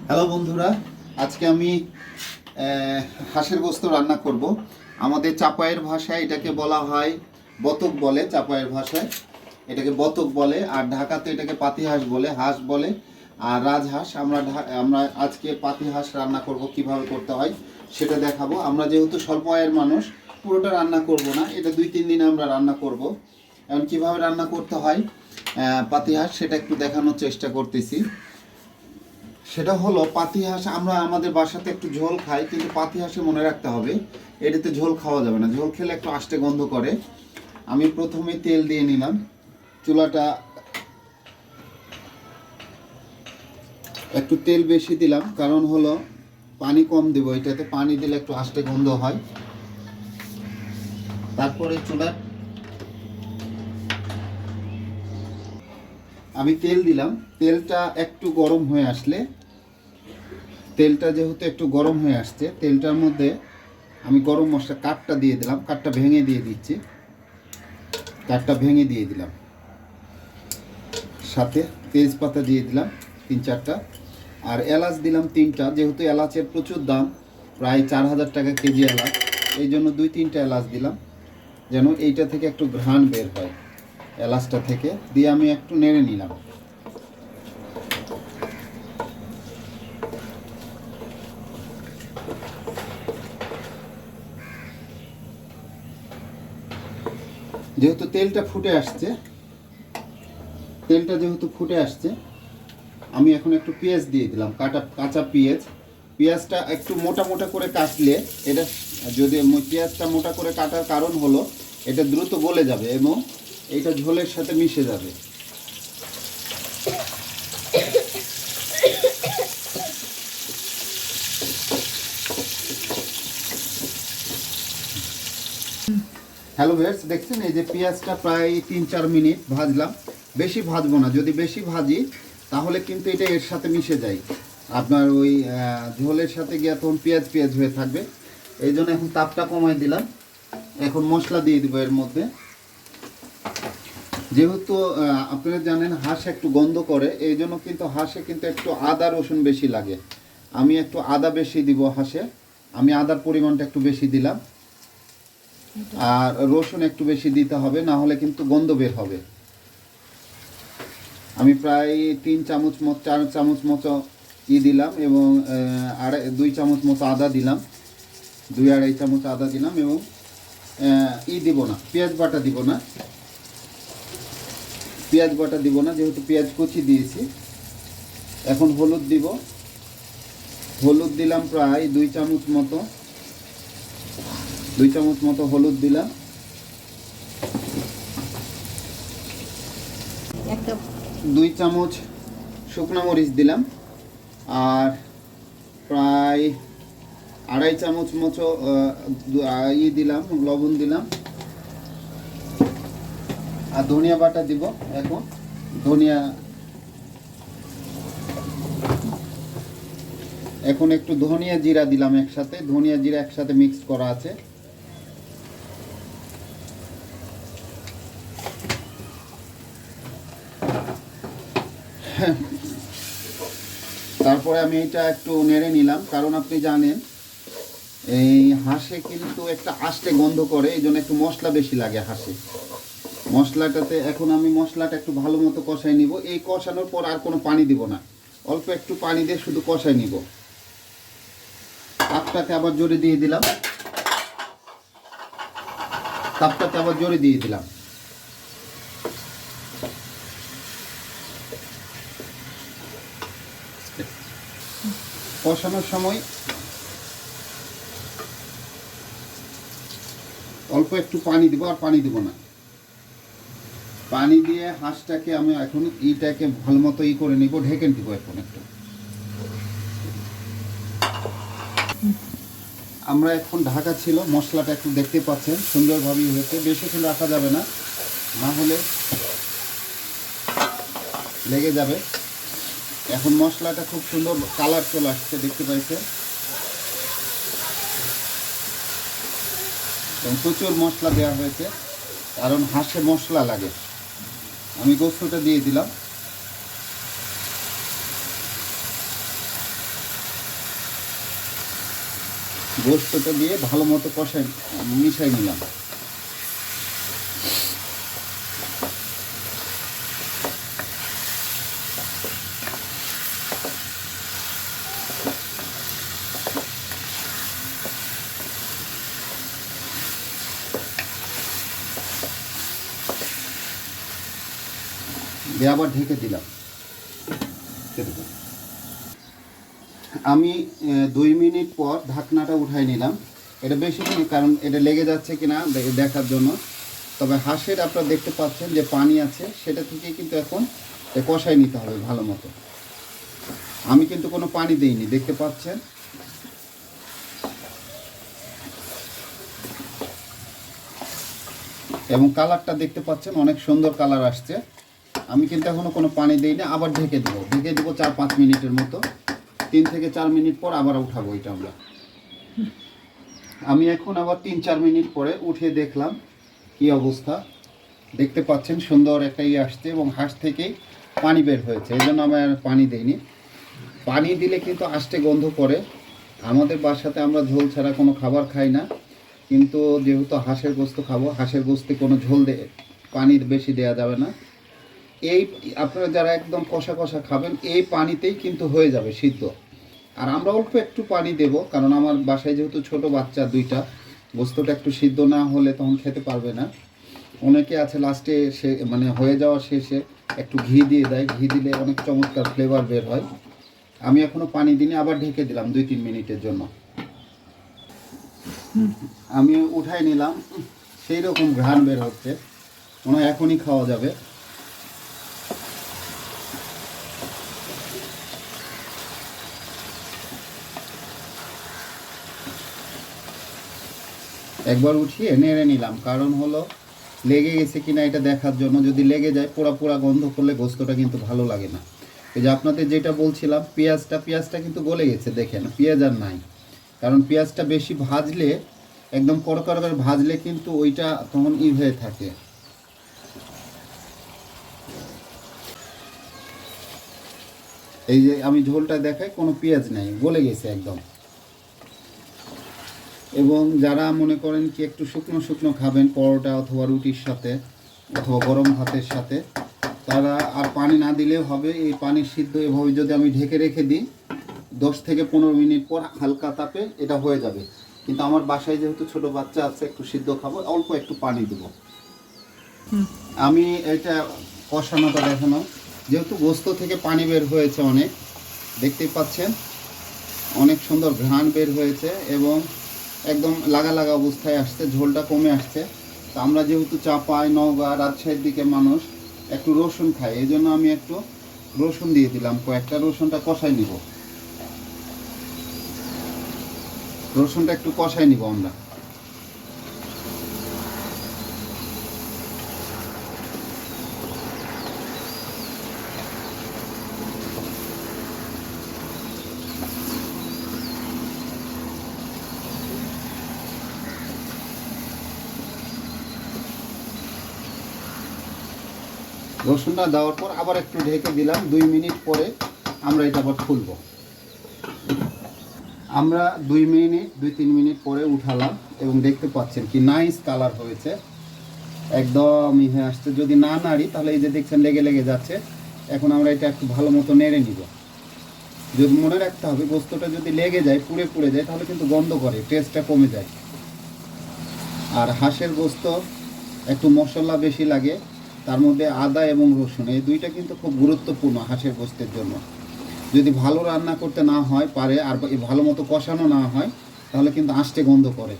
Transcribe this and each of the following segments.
Hello বন্ধুরা, আজকে আমি হাঁসের গোস্ত রান্না করব। আমাদের চাপায়ের ভাষায় এটাকে বলা হয় বতক বলে, চাপায়ের ভাষায় এটাকে বতক বলে, আর ঢাকাতে এটাকে পাতিহাঁস বলে, হাঁস বলে আর রাজহাঁস। আমরা আজকে পাতিহাঁস রান্না করব, কিভাবে করতে হয় সেটা দেখাবো। আমরা যেহেতু স্বল্প আয়ের মানুষ, পুরোটা রান্না করব না, এটা 2-3 দিনে আমরা রান্না করব। এখন কিভাবে রান্না করতে হয় পাতিহাঁস সেটা একটু দেখানোর চেষ্টা করতেছি। সেটা হলো পাতিহাঁস আমরা আমাদের বাসাতে একটু ঝোল খাই, কিন্তু পাতিহাঁসে মনে রাখতে হবে এটাতে ঝোল খাওয়া যাবে না, ঝোল খেলে একটু আষ্টে গন্ধ করে। আমি প্রথমে তেল দিয়ে নিলাম, চুলাটা একটু তেল বেশি দিলাম, কারণ হলো পানি কম দেবো এটাতে, পানি দিলে একটু আষ্টে গন্ধ হয়। তারপরে আমি তেল দিলাম, তেলটা একটু গরম হয়ে আসলে, তেলটা যেহেতু একটু গরম হয়ে আসছে, তেলটার মধ্যে আমি গরম মশলা কাঠটা দিয়ে দিলাম, কাঠটা ভেঙে দিয়ে দিচ্ছি, কাঠটা ভেঙে দিয়ে দিলাম, সাথে তেজপাতা দিয়ে দিলাম 3-4টা, আর এলাচ দিলাম 3টা। যেহেতু এলাচের প্রচুর দাম, প্রায় 4000 টাকা কেজি এলাচ, এই জন্য 2-3টা এলাচ দিলাম, যেন এইটা থেকে একটু ঘ্রাণ বের হয় এলাচটা থেকে। দিয়ে আমি একটু নেড়ে নিলাম। যেহেতু তেলটা ফুটে আসছে, যেহেতু ফুটে আসছে, আমি এখন একটু পেঁয়াজ দিয়ে দিলাম, কাঁচা পেঁয়াজ। পেঁয়াজটা একটু মোটা মোটা করে কাটলে এটা, যদি পেঁয়াজটা মোটা করে কাটার কারণ হলো এটা দ্রুত গলে যাবে এবং এটা ঝোলের সাথে মিশে যাবে। হ্যালো ভিউয়ার্স, দেখছেন এই যে পেঁয়াজটা প্রায় 3-4 মিনিট ভাজলাম। বেশি ভাজবো না, যদি বেশি ভাজি তাহলে কিন্তু এটা এর সাথে মিশে যায়, আপনার ওই ঝোলের সাথে গিয়ে তখন পেঁয়াজ পেঁয়াজ হয়ে থাকবে। এই জন্য এখন তাপটা কমাই দিলাম। এখন মশলা দিয়ে দিব এর মধ্যে। যেহেতু আপনারা জানেন হাঁস একটু গন্ধ করে, এই জন্য কিন্তু হাঁসে কিন্তু একটু আদা রসুন বেশি লাগে। আমি একটু আদা বেশি দিব হাঁসে, আমি আদার পরিমাণটা একটু বেশি দিলাম, আর রসুন একটু বেশি দিতে হবে, না হলে কিন্তু গন্ধ বের হবে। আমি প্রায় 4 চামচ মতো দিলাম এবং 2 চামচ মতো আদা দিলাম, 2-2.5 চামচ আদা দিলাম। এবং দিব না, পেঁয়াজ বাটা দিব না, যেহেতু পেঁয়াজ কুচি দিয়েছি। এখন হলুদ দিব, হলুদ দিলাম প্রায় 2 চামচ মতো হলুদ দিলাম। 2 চামচ শুকনো মরিচ দিলাম, আর প্রায় 2.5 চামচ মতো দিলাম, লবণ দিলাম। আর ধনিয়া বাটা দিব। এখন একটু ধনিয়া জিরা দিলাম একসাথে, ধনিয়া জিরা একসাথে মিক্স করা আছে। তারপরে আমি এটা একটু নেড়ে নিলাম, কারণ আপনি জানেন এই হাঁসে কিন্তু একটা আষ্টে গন্ধ করে, এই জন্য একটু মশলা বেশি লাগে হাঁসে। মশলাটাতে এখন আমি মশলাটা একটু ভালো মতো কষাই নিব। এই কষানোর পর আর কোনো পানি দিব না, অল্প একটু পানি দিয়ে শুধু কষাই নিব। তাপটাকে আবার জোরে দিয়ে দিলাম, কষানোর সময় অল্প একটু পানি দিব, আর পানি দিব না। পানি দিয়ে হাঁসটাকে আমি এখন এইটাকে ভালো মতো করে নিব, ঢেকে দিব। এখন একটু আমরা এখন ঢাকা ছিল, মশলাটা একটু দেখতে পাচ্ছেন সুন্দরভাবেই হয়েছে, বেশিক্ষণ রাখা যাবে না, না হলে লেগে যাবে। এখন মশলাটা খুব সুন্দর কালার চলে আসছে, দেখতে পাইছে, এবং প্রচুর মশলা দেওয়া হয়েছে, কারণ হাঁসে মশলা লাগে। আমি গোস্তটা দিয়ে দিলাম, গোস্তটা দিয়ে ভালো মতো কষাই মিশাই নিলাম। দিয়ে আবার ঢেকে দিলাম। আমি 2 মিনিট পর ঢাকনাটা উঠাই নিলাম। এটা বেশি দিন, কারণ এটা লেগে যাচ্ছে কিনা দেখার জন্য। তবে হাঁসের আপনারা দেখতে পাচ্ছেন যে পানি আছে, সেটা থেকে কিন্তু এখন কষাই নিতে হবে ভালো মতো। আমি কিন্তু কোনো পানি দিইনি, দেখতে পাচ্ছেন। এবং কালারটা দেখতে পাচ্ছেন, অনেক সুন্দর কালার আসছে। আমি কিন্তু এখনো কোনো পানি দিইনি। আবার ঢেকে দেবো 4-5 মিনিটের মতো। 3 থেকে 4 মিনিট পর আবার উঠাবো এটা আমরা। আমি এখন আবার 3-4 মিনিট পরে উঠে দেখলাম কি অবস্থা। দেখতে পাচ্ছেন সুন্দর একটা আসছে এবং হাঁস থেকেই পানি বের হয়েছে। এই জন্য আমি আর পানি দিইনি। পানি দিলে কিন্তু আষ্টে গন্ধ করে। আমাদের বাসাতে আমরা ঝোল ছাড়া কোনো খাবার খাই না, কিন্তু যেহেতু হাঁসের গোস্ত খাবো, হাঁসের গোস্তে কোনো ঝোল পানির বেশি দেওয়া যাবে না। এই আপনারা যারা একদম কষা কষা খাবেন, এই পানিতেই কিন্তু হয়ে যাবে সিদ্ধ। আর আমরা অল্প একটু পানি দেব, কারণ আমার বাসায় যেহেতু ছোট বাচ্চা 2টা, গোস্তটা একটু সিদ্ধ না হলে তখন খেতে পারবে না। অনেকে আছে লাস্টে সে মানে হয়ে যাওয়ার শেষে একটু ঘি দিয়ে দেয়, ঘি দিলে অনেক চমৎকার ফ্লেভার বের হয়। আমি এখনো পানি দিনে আবার ঢেকে দিলাম 2-3 মিনিটের জন্য। আমি উঠাই নিলাম, সেই রকম ঘ্রাণ বের হচ্ছে, মনে হয় এখনই খাওয়া যাবে। একবার উঠিয়ে নেড়ে নিলাম, কারণ হলো লেগে গেছে কিনা এটা দেখার জন্য। যদি লেগে যায়, পোড়া পোড়া গন্ধ করলে গোস্তটা কিন্তু ভালো লাগে না। এই যে আপনাদের যেটা বলছিলাম, পেঁয়াজটা কিন্তু গলে গেছে, দেখেন পেঁয়াজ আর নাই। কারণ পেঁয়াজটা বেশি ভাজলে, একদম কড়কড় করে ভাজলে কিন্তু ওইটা তখন হয়ে থাকে। এই যে আমি ঝোলটা দেখাই, কোনো পেঁয়াজ নাই, গলে গেছে একদম। এবং যারা মনে করেন কি একটু শুকনো শুকনো খাবেন পরোটা অথবা রুটির সাথে অথবা গরম ভাতের সাথে, তারা আর পানি না দিলেও হবে। এই পানি সিদ্ধ এভাবে যদি আমি ঢেকে রেখে দিই, 10 থেকে 15 মিনিট পর হালকা তাপে এটা হয়ে যাবে। কিন্তু আমার বাসায় যেহেতু ছোট বাচ্চা আছে, একটু সিদ্ধ খাবো, অল্প একটু পানি দেবো। আমি এটা কষানোটা দেখানো, যেহেতু গোস্ত থেকে পানি বের হয়েছে অনেক, দেখতেই পাচ্ছেন অনেক সুন্দর ঘ্রাণ বের হয়েছে এবং একদম লাগা লাগা অবস্থায় আসছে, ঝোলটা কমে আসছে। তো আমরা যেহেতু চাপাই, নওগাঁ, রাজশাহীর দিকে মানুষ একটু রসুন খাই, এই জন্য আমি একটু রসুন দিয়ে দিলাম কয়েকটা। রসুনটা কষাই নিব, রসুনটা একটু কষাই নিব আমরা। রসুনটা দেওয়ার পর আবার একটু ঢেকে দিলাম। 2 মিনিট পরে আমরা এটা আবার খুলব। আমরা 2-3 মিনিট পরে উঠালাম এবং দেখতে পাচ্ছেন কি নাইস কালার হয়েছে, একদম হয়ে আসছে। যদি না নাড়ি তাহলে এই যে দেখছেন লেগে লেগে যাচ্ছে। এখন আমরা এটা একটু ভালো মতো নেড়ে নিব। যদি মনে রাখতে হবে, গোস্তটা যদি লেগে যায়, পুড়ে পুড়ে যায়, তাহলে কিন্তু গন্ধ করে, টেস্টটা কমে যায়। আর হাঁসের গোস্ত একটু মশলা বেশি লাগে, তার মধ্যে আদা এবং রসুন, এই দুইটা কিন্তু খুব গুরুত্বপূর্ণ হাঁসের গোস্তের জন্য। যদি ভালো রান্না করতে না হয় পারে, আর ভালো মতো কষানো না হয়, তাহলে কিন্তু আষ্টে গন্ধ করে।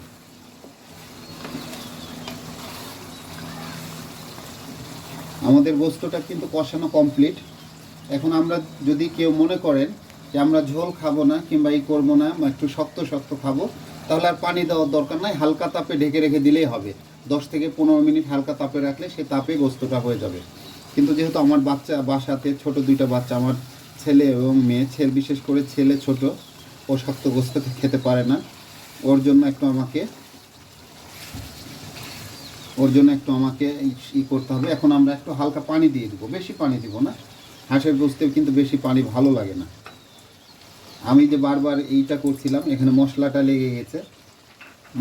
আমাদের গোস্তটা কিন্তু কষানো কমপ্লিট। এখন আমরা যদি কেউ মনে করেন যে আমরা ঝোল খাবো না কিংবা করবো না, একটু শক্ত শক্ত খাবো, তাহলে আর পানি দেওয়ার দরকার নাই, হালকা তাপে ঢেকে রেখে দিলেই হবে। 10 থেকে 15 মিনিট হালকা তাপে রাখলে সে তাপে গোস্তটা হয়ে যাবে। কিন্তু যেহেতু আমার বাসাতে ছোট 2টা বাচ্চা, আমার ছেলে এবং মেয়ে, বিশেষ করে ছেলে ছোট, ও শক্ত গোস্ত খেতে পারে না, ওর জন্য একটু আমাকে করতে হবে। এখন আমরা একটু হালকা পানি দিয়ে দেবো, বেশি পানি দিব না, হাঁসের গোস্তে কিন্তু বেশি পানি ভালো লাগে না। আমি যে বারবার এইটা করছিলাম, এখানে মশলাটা লেগে গেছে।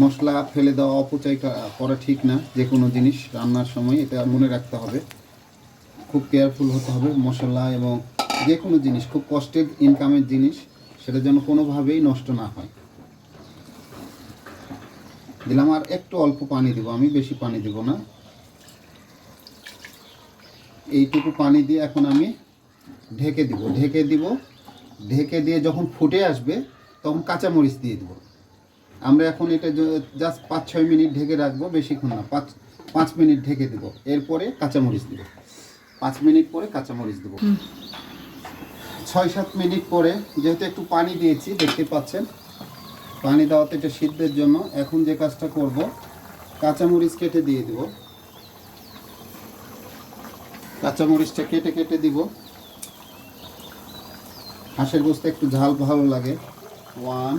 মশলা ফেলে দেওয়া, অপচয় করা ঠিক না। যে কোনো জিনিস রান্নার সময় এটা মনে রাখতে হবে, খুব কেয়ারফুল হতে হবে। মশলা এবং যে কোনো জিনিস, খুব কষ্টের ইনকামের জিনিস, সেটা যেন কোনোভাবেই নষ্ট না হয়। দিলাম, আর একটু অল্প পানি দিব, আমি বেশি পানি দিব না। এইটুকু পানি দিয়ে এখন আমি ঢেকে দিব। ঢেকে দিয়ে যখন ফুটে আসবে তখন কাঁচামরিচ দিয়ে দেবো। আমরা এখন এটা জাস্ট 5-6 মিনিট ঢেকে রাখবো, বেশিক্ষণ না, 5 মিনিট ঢেকে দেবো। এরপরে কাঁচামরিচ দেবো। 5 মিনিট পরে কাঁচামরিচ দেবো। 6-7 মিনিট পরে, যেহেতু একটু পানি দিয়েছি, দেখতে পাচ্ছেন পানি দেওয়াতে এটা সিদ্ধের জন্য। এখন যে কাজটা করব, কাঁচামরিচ কেটে দিয়ে দেব। কাঁচামরিচটা কেটে কেটে দিব। হাঁসের গোশতে একটু ঝাল ভালো লাগে। 1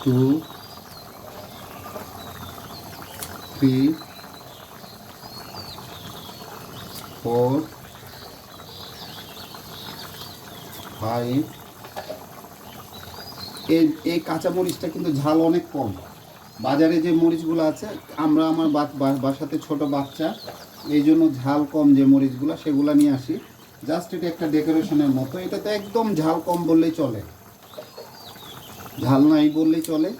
2 3 4 5। এই কাঁচামরিচটা কিন্তু ঝাল অনেক কম। বাজারে যে মরিচগুলো আছে, আমার বাসাতে ছোট বাচ্চা, এই জন্য ঝাল কম যে মরিচগুলো, সেগুলো নিয়ে আসি। জাস্ট এটা একটা ডেকোরেশনের মতো। এটা তো একদম ঝাল কম বললেই চলে, ঝাল নাই বললেই চলে।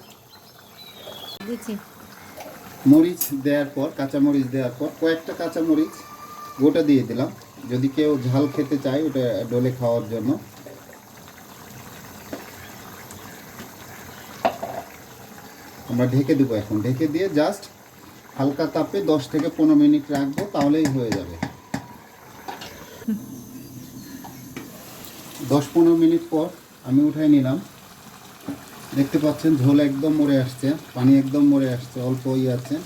মরিচ দেওয়ার পর, কাঁচামরিচ দেওয়ার পর কয়েকটা কাঁচামরিচ গোটা দিয়ে দিলাম, যদি কেউ ঝাল খেতে চায় ওটা ডলে খাওয়ার জন্য। আমরা ঢেকে দেবো। এখন ঢেকে দিয়ে জাস্ট হালকা তাপে 10 থেকে 15 মিনিট রাখবো, তাহলেই হয়ে যাবে। 10-15 মিনিট পর আমি উঠাই নিলাম। দেখতে পাচ্ছেন ঝোল একদম মরে আসছে, পানি একদম মরে আসছে, অল্প আছে।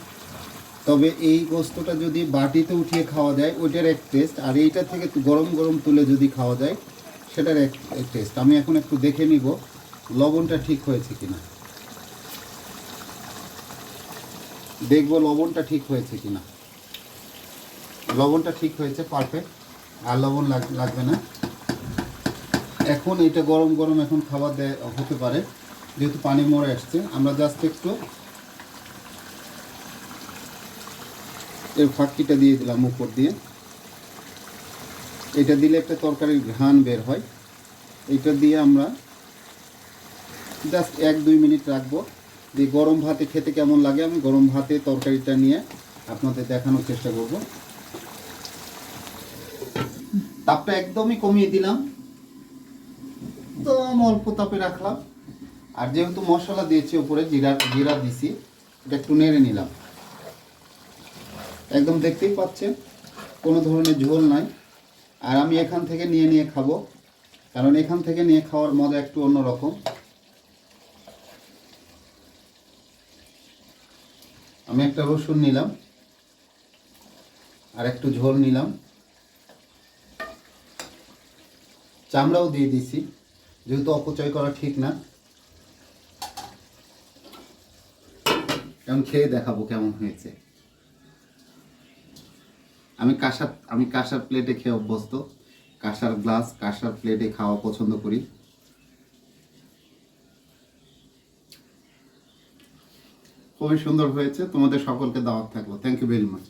তবে এই গোস্তটা যদি বাটিতে উঠিয়ে খাওয়া যায় ওইটার এক টেস্ট, আর এইটা থেকে গরম গরম তুলে যদি খাওয়া যায় সেটার এক টেস্ট। আমি এখন একটু দেখে নিব লবণটা ঠিক হয়েছে কিনা। দেখব লবণটা ঠিক হয়েছে কিনা। লবণটা ঠিক হয়েছে, পারফেক্ট, আর লবণ লাগবে না। এখন এটা গরম গরম এখন খাবার হতে পারে, যেহেতু পানি মরে আসছে। আমরা জাস্ট একটু এর ফাঁকিটা দিয়ে দিলাম উপর দিয়ে। এটা দিলে একটা তরকারির ঘ্রাণ বের হয়। এটা দিয়ে আমরা জাস্ট 1-2 মিনিট রাখবো। দিয়ে গরম ভাতে খেতে কেমন লাগে, আমি গরম ভাতে তরকারিটা নিয়ে আপনাদের দেখানোর চেষ্টা করব। তাপটা একদমই কমিয়ে দিলাম, একদম অল্প তাপে রাখলাম। আর যেহেতু মশলা দিয়েছি উপরে, জিরা দিছি, এটা একটু নেড়ে নিলাম। একদম দেখতেই পাচ্ছেন কোনো ধরনের ঝোল নাই। আর আমি এখান থেকে নিয়ে খাবো, কারণ এখান থেকে নিয়ে খাওয়ার মজা একটু অন্যরকম। আমি একটা রসুন নিলাম, আর একটু ঝোল নিলাম, চামড়াও দিয়ে দিছি, যেহেতু অপচয় করা ঠিক না। এখন খেয়ে দেখাবো কেমন হয়েছে। আমি কাঁসার প্লেটে খেয়ে অভ্যস্ত, কাঁসার গ্লাস, কাঁসার প্লেটে খাওয়া পছন্দ করি। খুবই সুন্দর হয়েছে। তোমাদের সকলকে দাওয়াত থাকলো। Thank you very much.